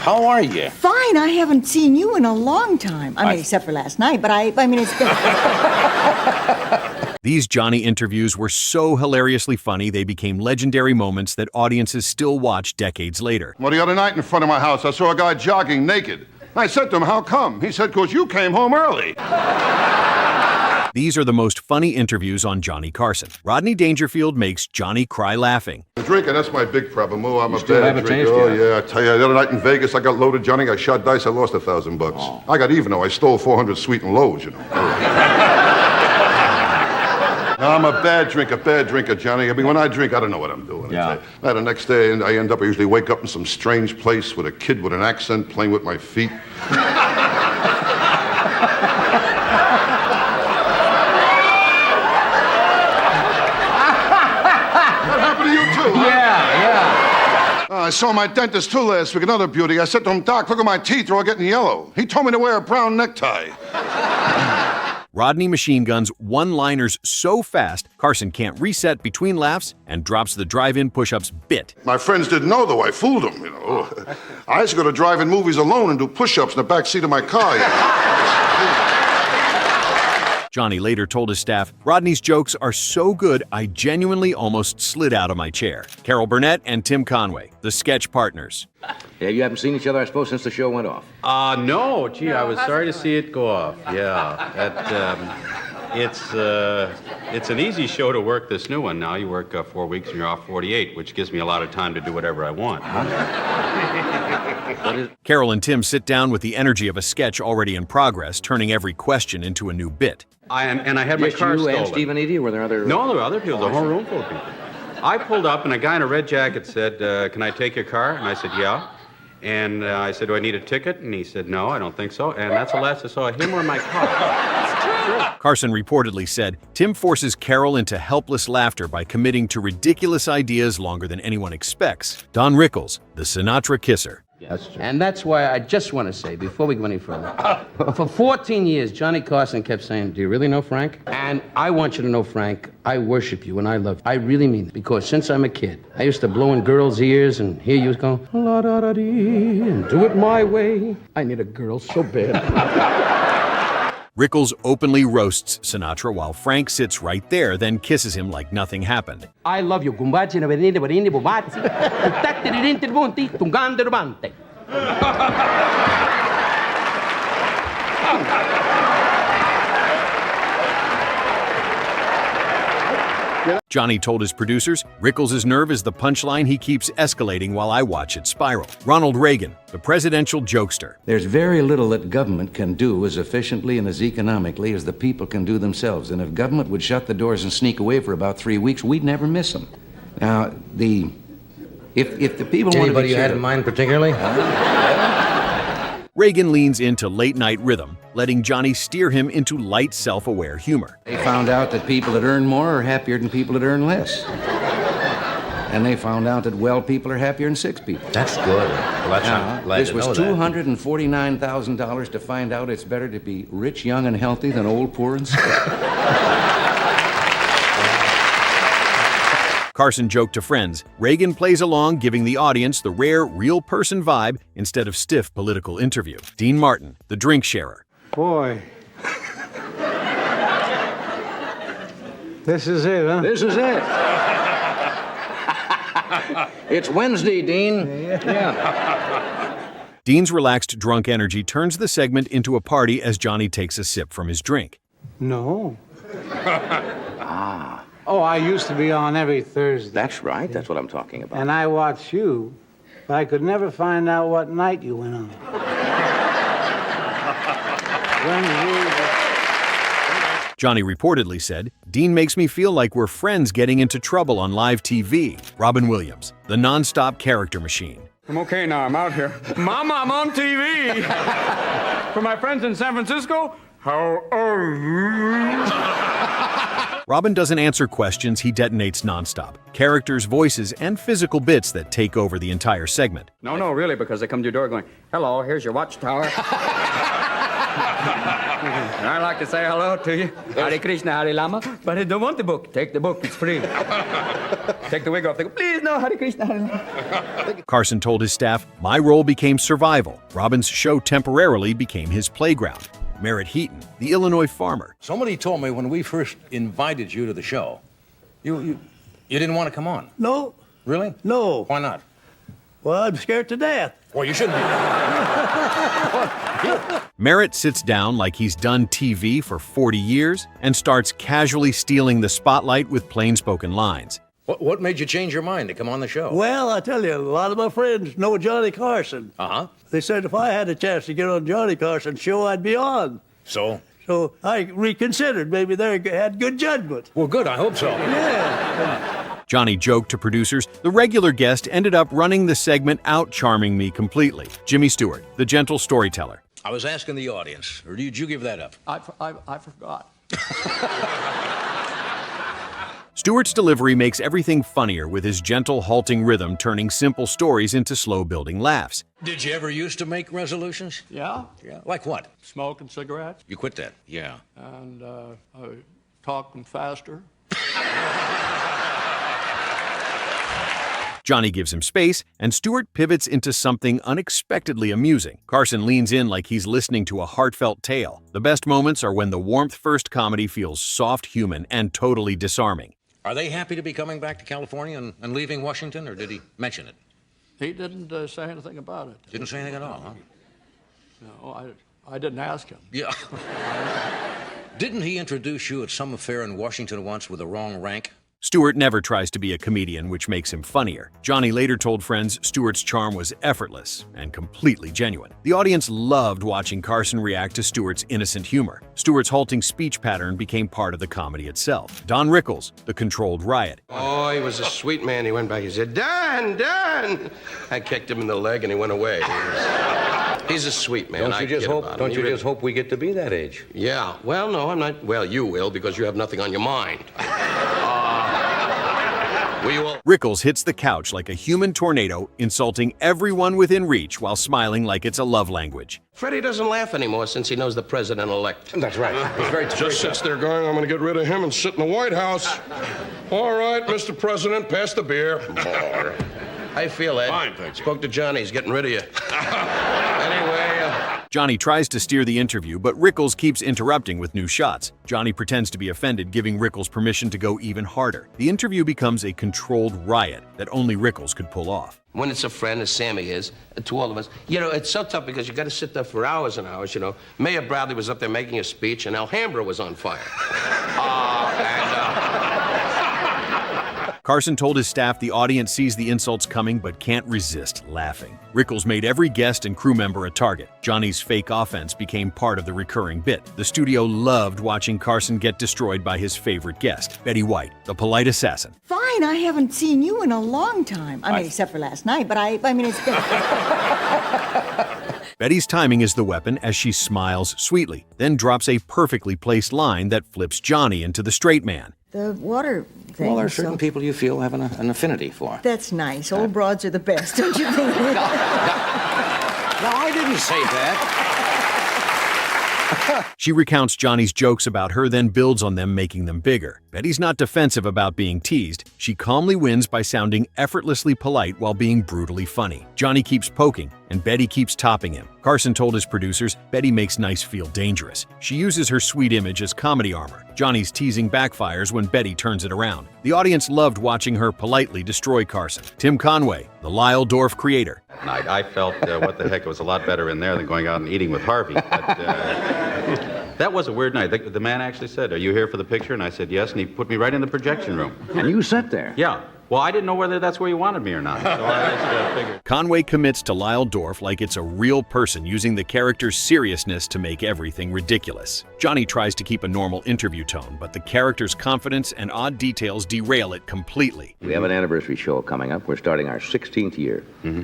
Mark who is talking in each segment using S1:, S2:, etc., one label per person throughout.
S1: how are you?
S2: Fine, I haven't seen you in a long time. I mean, except for last night, but I mean, it's been...
S3: These Johnny interviews were so hilariously funny they became legendary moments that audiences still watch decades later.
S4: Well, the other night in front of my house, I saw a guy jogging naked. I said to him, how come? He said, 'cause you came home early.
S3: These are the most funny interviews on Johnny Carson. Rodney Dangerfield makes Johnny cry laughing.
S4: Drinking, that's my big problem. Oh, I'm a
S1: still
S4: bad
S1: have a
S4: drinker.
S1: taste,
S4: Oh,
S1: yeah.
S4: yeah, I tell you, the other night in Vegas, I got loaded, Johnny. I shot dice, I lost $1,000.
S1: Oh.
S4: I got even, though. I stole 400 sweet and lows, you know. No, I'm a bad drinker, Johnny. I mean, when I drink, I don't know what I'm doing.
S1: Yeah.
S4: Now, the next day, I usually wake up in some strange place with a kid with an accent playing with my feet. I saw my dentist, too, last week, another beauty. I said to him, Doc, look at my teeth, they're all getting yellow. He told me to wear a brown necktie.
S3: Rodney machine guns one-liners so fast, Carson can't reset between laughs and drops the drive-in push-ups bit.
S4: My friends didn't know, though. I fooled them, you know. I used to go to drive-in movies alone and do push-ups in the back seat of my car. You know?
S3: Johnny later told his staff, Rodney's jokes are so good, I genuinely almost slid out of my chair. Carol Burnett and Tim Conway, the sketch partners.
S1: Yeah, you haven't seen each other, I suppose, since the show went off.
S5: No. Gee, I was sorry to see it go off. Yeah, it's an easy show to work, this new one now. You work 4 weeks and you're off 48, which gives me a lot of time to do whatever I want.
S3: Carol and Tim sit down with the energy of a sketch already in progress, turning every question into a new bit.
S5: I had my car
S1: you
S5: stolen.
S1: and Steve and Edie, or were there other...
S5: No, there were other people, the whole room full of people. I pulled up and a guy in a red jacket said, can I take your car? And I said, yeah. And I said, do I need a ticket? And he said, no, I don't think so. And that's the last I saw of him or my car.
S3: Carson reportedly said, Tim forces Carol into helpless laughter by committing to ridiculous ideas longer than anyone expects. Don Rickles, the Sinatra kisser.
S6: That's true. And that's why I just want to say, before we go any further, for 14 years, Johnny Carson kept saying, do you really know Frank? And I want you to know, Frank, I worship you and I love you. I really mean it, because since I'm a kid, I used to blow in girls' ears and hear you go, la-da-da-dee, and do it my way. I need a girl so bad.
S3: Rickles openly roasts Sinatra while Frank sits right there, then kisses him like nothing happened.
S6: I love you. Gumbachi na benini barini bubati. Tutakti rinti bunti tungande rubante.
S3: Johnny told his producers, Rickles' nerve is the punchline he keeps escalating while I watch it spiral. Ronald Reagan, the presidential jokester.
S7: There's very little that government can do as efficiently and as economically as the people can do themselves. And if government would shut the doors and sneak away for about 3 weeks, we'd never miss them. Now, if the people want to be
S1: Anybody you had in mind particularly?
S3: Reagan leans into late-night rhythm, letting Johnny steer him into light, self-aware humor.
S7: They found out that people that earn more are happier than people that earn less. And they found out that well people are happier than sick people.
S1: That's good. Well, that's
S7: Now,
S1: glad
S7: this
S1: to
S7: was
S1: know that.
S7: $249,000 to find out it's better to be rich, young, and healthy than old, poor, and sick.
S3: Carson joked to friends. Reagan plays along, giving the audience the rare, real-person vibe instead of stiff political interview. Dean Martin, the drink sharer.
S8: Boy. This is it, huh?
S1: This is it. It's Wednesday, Dean. Yeah.
S3: Dean's relaxed, drunk energy turns the segment into a party as Johnny takes a sip from his drink.
S8: No. Oh, I used to be on every Thursday.
S1: That's right. That's what I'm talking about.
S8: And I watch you, but I could never find out what night you went on.
S3: Johnny reportedly said, Dean makes me feel like we're friends getting into trouble on live TV. Robin Williams, the non-stop character machine.
S9: I'm okay now. I'm out here. Mama, I'm on TV. For my friends in San Francisco, how are you?
S3: Robin doesn't answer questions, he detonates nonstop. Characters, voices, and physical bits that take over the entire segment.
S9: No, really, because they come to your door going, hello, here's your watchtower. I'd like to say hello to you. Hare Krishna, Hare Lama. But I don't want the book. Take the book. It's free. Take the wig off. Please, no, Hare Krishna, Hare Lama.
S3: Carson told his staff, "My role became survival. Robin's show temporarily became his playground." Merritt Heaton, the Illinois farmer.
S1: Somebody told me when we first invited you to the show, you didn't want to come on.
S10: No,
S1: Really?
S10: no.
S1: Why not?
S10: Well, I'm scared to death.
S1: Well, you shouldn't be.
S3: Merritt sits down like he's done TV for 40 years and starts casually stealing the spotlight with plain-spoken lines.
S1: What made you change your mind to come on the show?
S10: Well, I tell you, a lot of my friends know Johnny Carson.
S1: Uh-huh.
S10: They said if I had a chance to get on Johnny Carson's show, I'd be on.
S1: So?
S10: So I reconsidered. Maybe they had good judgment.
S1: Well, good. I hope so.
S10: Yeah.
S3: Johnny joked to producers, the regular guest ended up running the segment out, charming me completely. Jimmy Stewart, the gentle storyteller.
S1: I was asking the audience, or did you give that up?
S9: I forgot.
S3: Stewart's delivery makes everything funnier with his gentle, halting rhythm, turning simple stories into slow-building laughs.
S1: Did you ever used to make resolutions?
S9: Yeah?
S1: Yeah. Like what?
S9: Smoking cigarettes
S1: You quit that? Yeah.
S9: and talking faster.
S3: Johnny gives him space, and Stewart pivots into something unexpectedly amusing. Carson leans in like he's listening to a heartfelt tale. The best moments are when the warmth-first comedy feels soft, human, and totally disarming.
S1: Are they happy to be coming back to California and leaving Washington, or did he mention it?
S9: He didn't say anything about it.
S1: Didn't say anything at all, huh?
S9: No, I didn't ask him.
S1: Yeah. Didn't he introduce you at some affair in Washington once with the wrong rank?
S3: Stewart never tries to be a comedian, which makes him funnier. Johnny later told friends Stewart's charm was effortless and completely genuine. The audience loved watching Carson react to Stewart's innocent humor. Stewart's halting speech pattern became part of the comedy itself. Don Rickles, the controlled riot.
S11: Oh, he was a sweet man. He went back. He said, Dan! I kicked him in the leg and he went away. He's a sweet man.
S1: Don't you just hope we get to be that age?
S11: Yeah. Well, no, I'm not. Well, you will because you have nothing on your mind.
S3: Rickles hits the couch like a human tornado, insulting everyone within reach while smiling like it's a love language.
S11: Freddie doesn't laugh ananymore since he knows the president-elect.
S1: That's right. He's very
S4: Just sits there going, I'm going to get rid of him and sit in the White House. All right, Mr. President, pass the beer.
S11: How you feel, Ed?
S4: Fine, thank you.
S11: Spoke to Johnny. He's getting rid of you. Anyway,
S3: Johnny tries to steer the interview, but Rickles keeps interrupting with new shots. Johnny pretends to be offended, giving Rickles permission to go even harder. The interview becomes a controlled riot that only Rickles could pull off.
S11: when it's a friend, as Sammy is, to all of us, you know, it's so tough because you got to sit there for hours and hours, you know. Mayor Bradley was up there making a speech, and Alhambra was on fire.
S3: Carson told his staff the audience sees the insults coming but can't resist laughing. Rickles made every guest and crew member a target. Johnny's fake offense became part of the recurring bit. The studio loved watching Carson get destroyed by his favorite guest, Betty White, the polite assassin.
S2: Fine, I haven't seen you in a long time. I mean, except for last night, but I mean, it's been...
S3: Betty's timing is the weapon as she smiles sweetly, then drops a perfectly placed line that flips Johnny into the straight man.
S2: The water thing.
S7: Well, there are certain people you feel have an affinity for.
S2: That's nice. Old broads are the best, don't you think?
S7: No, I didn't say that.
S3: She recounts Johnny's jokes about her, then builds on them, making them bigger. Betty's not defensive about being teased. She calmly wins by sounding effortlessly polite while being brutally funny. Johnny keeps poking, and Betty keeps topping him. Carson told his producers, Betty makes nice feel dangerous. She uses her sweet image as comedy armor. Johnny's teasing backfires when Betty turns it around. The audience loved watching her politely destroy Carson. Tim Conway, the Lyle Dorff creator.
S5: I felt, what the heck, it was a lot better in there than going out and eating with Harvey. But, that was a weird night. The man actually said, "Are you here for the picture?" And I said, "Yes," and he put me right in the projection room.
S1: And you sat there?
S5: Yeah. Well, I didn't know whether that's where he wanted me or not, so I just figured.
S3: Conway commits to Lyle Dorff like it's a real person, using the character's seriousness to make everything ridiculous. Johnny tries to keep a normal interview tone, but the character's confidence and odd details derail it completely.
S1: We have an anniversary show coming up. We're starting our 16th year.
S5: Mm-hmm.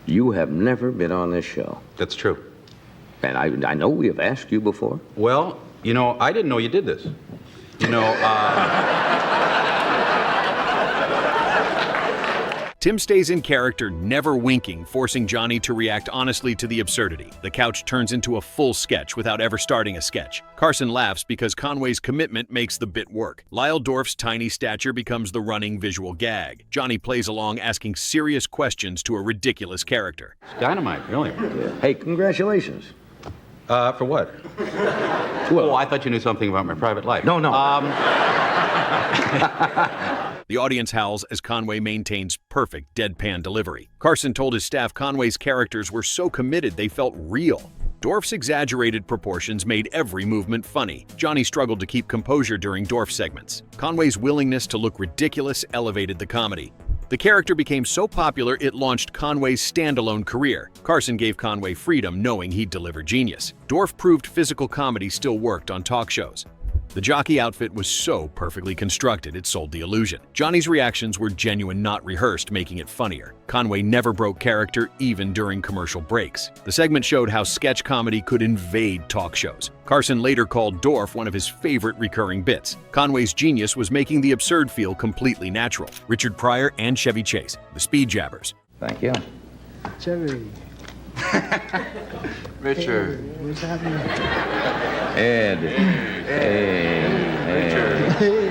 S1: You have never been on this show.
S5: That's true.
S1: And I know we have asked you before.
S5: Well, you know, I didn't know you did this. You know,
S3: Tim stays in character, never winking, forcing Johnny to react honestly to the absurdity. The couch turns into a full sketch without ever starting a sketch. Carson laughs because Conway's commitment makes the bit work. Lyle Dorff's tiny stature becomes the running visual gag. Johnny plays along, asking serious questions to a ridiculous character.
S5: It's dynamite, really.
S12: Hey, congratulations.
S5: For what?
S12: Well,
S5: Oh, I thought you knew something about my private life.
S12: No.
S3: The audience howls as Conway maintains perfect deadpan delivery. Carson told his staff Conway's characters were so committed they felt real. Dorff's exaggerated proportions made every movement funny. Johnny struggled to keep composure during Dorff segments. Conway's willingness to look ridiculous elevated the comedy. The character became so popular it launched Conway's standalone career. Carson gave Conway freedom, knowing he'd deliver genius. Dorff proved physical comedy still worked on talk shows. The jockey outfit was so perfectly constructed it sold the illusion. Johnny's reactions were genuine, not rehearsed, making it funnier. Conway never broke character, even during commercial breaks. The segment showed how sketch comedy could invade talk shows. Carson later called Dorff one of his favorite recurring bits. Conway's genius was making the absurd feel completely natural. Richard Pryor and Chevy Chase, the speed jabbers.
S12: Thank you.
S8: Chevy.
S12: Richard.
S8: Hey, what's happening?
S12: Ed. Hey.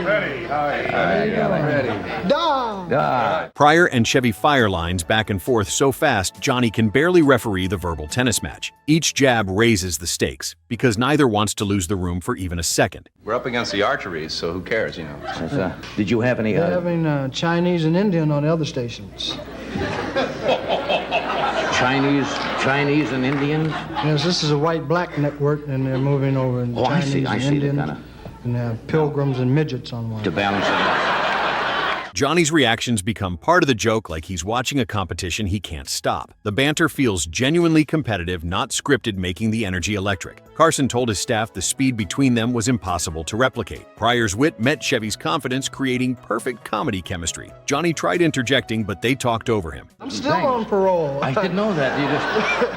S4: Ready.
S12: Ready.
S8: Da!
S3: Pryor and Chevy fire lines back and forth so fast Johnny can barely referee the verbal tennis match. Each jab raises the stakes, because neither wants to lose the room for even a second.
S13: We're up against the archeries, so who cares, you know?
S12: Did you have any...
S14: They're having Chinese and Indian on the other stations.
S12: Chinese and Indians?
S14: Yes, this is a white-black network, and they're moving over in Chinese
S12: I
S14: and
S12: see.
S14: Indian. And they have pilgrims and midgets on one.
S12: To balance it out.
S3: Johnny's reactions become part of the joke, like he's watching a competition he can't stop. The banter feels genuinely competitive, not scripted, making the energy electric. Carson told his staff the speed between them was impossible to replicate. Pryor's wit met Chevy's confidence, creating perfect comedy chemistry. Johnny tried interjecting, but they talked over him.
S14: I'm still on parole.
S12: I didn't know that. You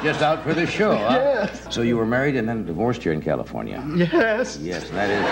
S12: just out for the show, huh?
S14: Yes.
S12: So you were married and then divorced here in California?
S14: Yes.
S12: Yes, that is...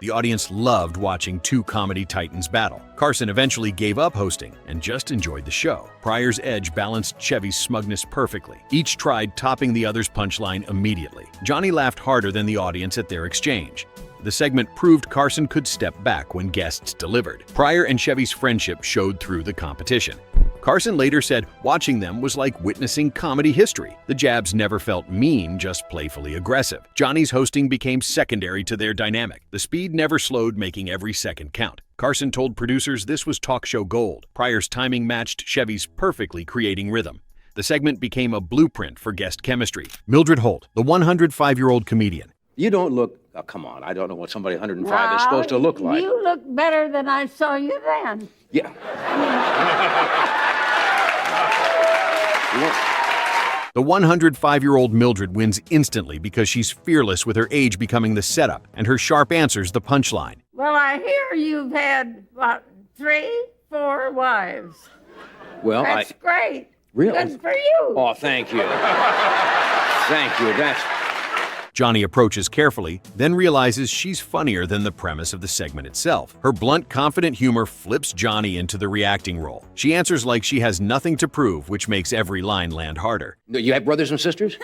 S3: The audience loved watching two comedy titans battle. Carson eventually gave up hosting and just enjoyed the show. Pryor's edge balanced Chevy's smugness perfectly. Each tried topping the other's punchline immediately. Johnny laughed harder than the audience at their exchange. The segment proved Carson could step back when guests delivered. Pryor and Chevy's friendship showed through the competition. Carson later said watching them was like witnessing comedy history. The jabs never felt mean, just playfully aggressive. Johnny's hosting became secondary to their dynamic. The speed never slowed, making every second count. Carson told producers this was talk show gold. Pryor's timing matched Chevy's perfectly, creating rhythm. The segment became a blueprint for guest chemistry. Mildred Holt, the 105-year-old comedian.
S12: You don't look... Oh, come on. I don't know what somebody 105 is supposed to look like.
S15: You look better than I saw you then.
S12: Yeah.
S3: The 105-year-old Mildred wins instantly because she's fearless, with her age becoming the setup and her sharp answers the punchline.
S15: Well, I hear you've had, what, 3, 4 wives.
S12: Well,
S15: That's great.
S12: Really?
S15: Good for you.
S12: Oh, thank you. Thank you. That's...
S3: Johnny approaches carefully, then realizes she's funnier than the premise of the segment itself. Her blunt, confident humor flips Johnny into the reacting role. She answers like she has nothing to prove, which makes every line land harder.
S12: You have brothers and sisters?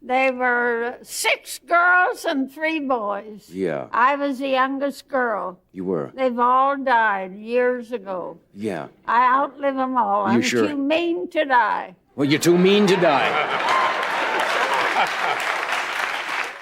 S15: They were 6 girls and 3 boys.
S12: Yeah.
S15: I was the youngest girl.
S12: You were?
S15: They've all died years ago.
S12: Yeah.
S15: I outlive them all.
S12: You
S15: I'm
S12: sure?
S15: too mean to die.
S12: Well, you're too mean to die.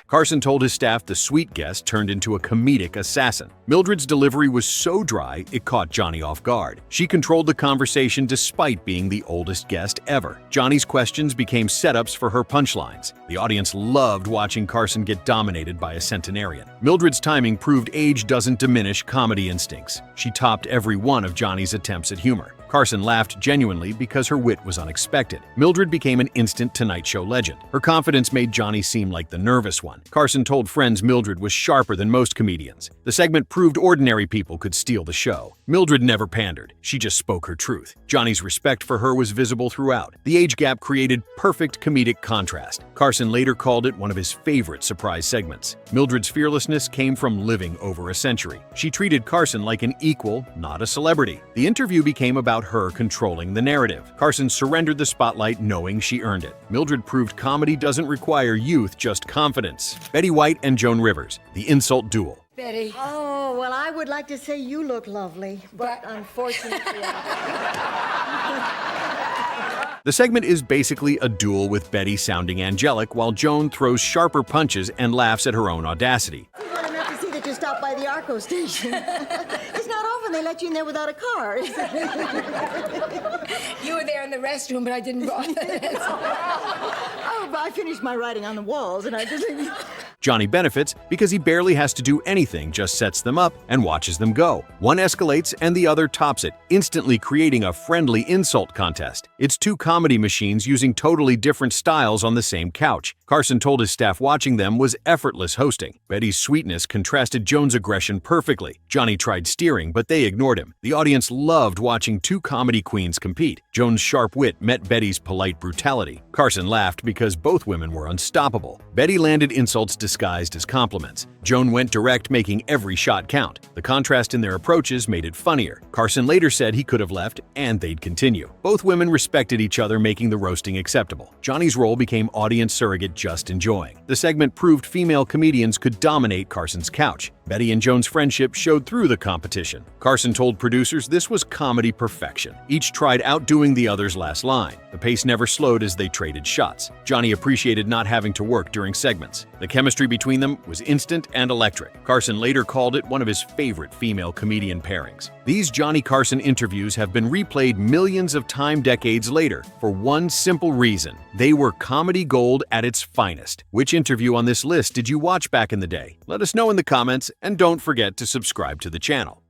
S3: Carson told his staff the sweet guest turned into a comedic assassin. Mildred's delivery was so dry, it caught Johnny off guard. She controlled the conversation despite being the oldest guest ever. Johnny's questions became setups for her punchlines. The audience loved watching Carson get dominated by a centenarian. Mildred's timing proved age doesn't diminish comedy instincts. She topped every one of Johnny's attempts at humor. Carson laughed genuinely because her wit was unexpected. Mildred became an instant Tonight Show legend. Her confidence made Johnny seem like the nervous one. Carson told friends Mildred was sharper than most comedians. The segment proved ordinary people could steal the show. Mildred never pandered. She just spoke her truth. Johnny's respect for her was visible throughout. The age gap created perfect comedic contrast. Carson later called it one of his favorite surprise segments. Mildred's fearlessness came from living over a century. She treated Carson like an equal, not a celebrity. The interview became about about her controlling the narrative. Carson surrendered the spotlight knowing she earned it. Mildred proved comedy doesn't require youth, just confidence. Betty White and Joan Rivers, the insult duel.
S2: Betty. Oh, well, I would like to say you look lovely, but unfortunately...
S3: The segment is basically a duel with Betty sounding angelic while Joan throws sharper punches and laughs at her own audacity.
S2: I'm glad enough to see that you stopped by the Arco station. It's not often they let you in there without a car.
S16: You were there in the restroom, but I didn't bother.
S2: Oh, but I finished my writing on the walls, and I just...
S3: Johnny benefits because he barely has to do anything, just sets them up and watches them go. One escalates and the other tops it, instantly creating a friendly insult contest. It's two comedy machines using totally different styles on the same couch. Carson told his staff watching them was effortless hosting. Betty's sweetness contrasted Joan's aggression perfectly. Johnny tried steering, but they ignored him. The audience loved watching two comedy queens compete. Joan's sharp wit met Betty's polite brutality. Carson laughed because both women were unstoppable. Betty landed insults disguised as compliments. Joan went direct, making every shot count. The contrast in their approaches made it funnier. Carson later said he could have left and they'd continue. Both women respected each other, making the roasting acceptable. Johnny's role became audience surrogate, just enjoying. The segment proved female comedians could dominate Carson's couch. Betty and Joan's friendship showed through the competition. Carson told producers this was comedy perfection. Each tried outdoing the other's last line. The pace never slowed as they traded shots. Johnny appreciated not having to work during segments. The chemistry between them was instant and electric. Carson later called it one of his favorite female comedian pairings. These Johnny Carson interviews have been replayed millions of times decades later for one simple reason: they were comedy gold at its finest. Which interview on this list did you watch back in the day? Let us know in the comments, and don't forget to subscribe to the channel.